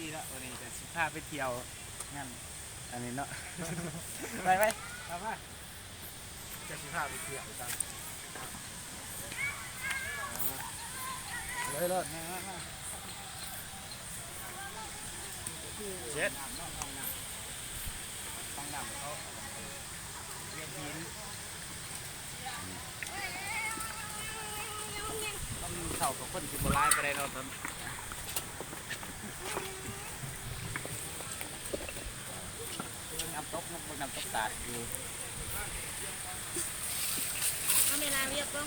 ดีแล้ววันนี้จะพาไปเที่ยวงั้นอันนี้เนาะไปเอามาจะพาไปเที่ยวกันเลยเจ็ดต้องนำเขาเวียนหินต้องเข่ากับคนที่โบราณไปได้เราตอนน้ำตกตาดอยู่เอาเวลาเรียบร้อย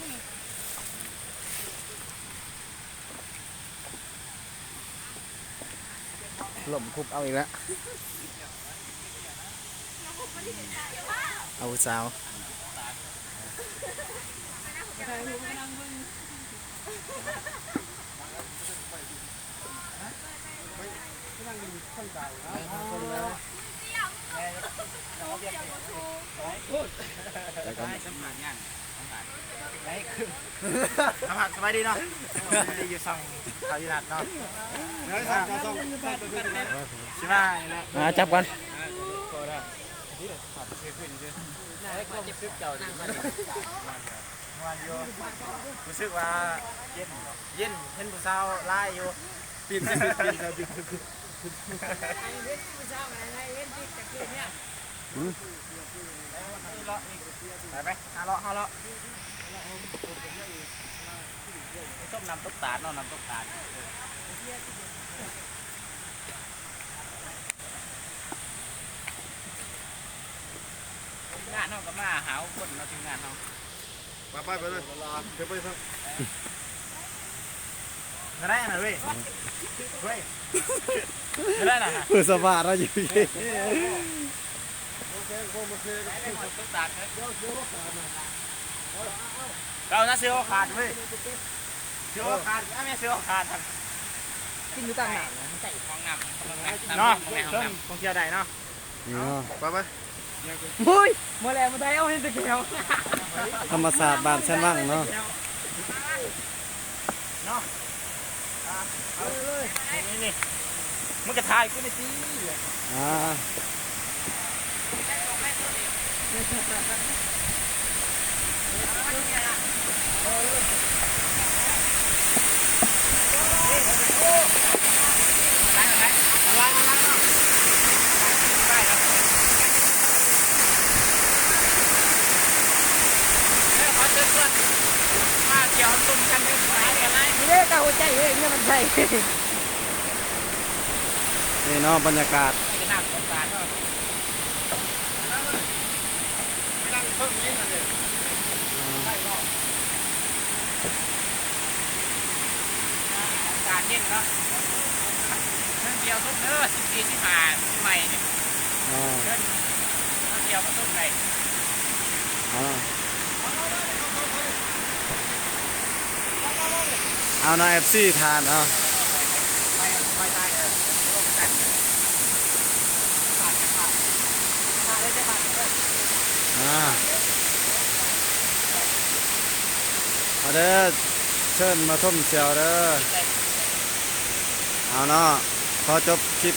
หล่มคุบเอาอีกแล้วเอาสาวสัมผัสงานได้คือสัมผัสสบายดีเนาะดีอยู่ส่องเขาดีนัดเนาะใช่ไหมจับกันรู้สึกว่าเย็นเห็นผู้สาวไล่อยู่ปีนไปไหมฮาเลาะต้มน้ำตกตาดเนาะน้ำตกตาดงานเขาก็มาหาคนเราถึงงานเขาไปเลยเดี๋ยวไปครับจะได้อะไรเว้ยจะได้อะไรคือสบายเราอยู่ที่ต้องตัดเราน่าเสียวขาดเว้ยเสียวขาดไม่เสียวขาดกินอยู่ต่างหากใส่ของหนักเนาะของเที่ยวใดเนาะไปมุ้ยมาแล้วมาได้เอาให้ตะเกียบธรรมศาสตร์บ้านเส้นว่างเนาะเอาเลยนี่มันกระทายกูในซีมาเกี่ยวตุ้มกันเป็นสายอะไรนี่เด้ก้าวใจเฮ้ยเนี่ยมันใช่นี่เนาะบรรยากาศจะนั่งสงสารก็นั่งเพิ่มยิ่งเลยการเย็นเนาะเรื่องเดียวทุกเนื้อ14 15ใหม่เนี่ยเรื่องเดียวก็ทุกไหนเอาหน่อย FC ทานเอาไม่ได้เอาเด้อเชิญมาท่มเสียวเด้อเอาเนาะพอจบคลิป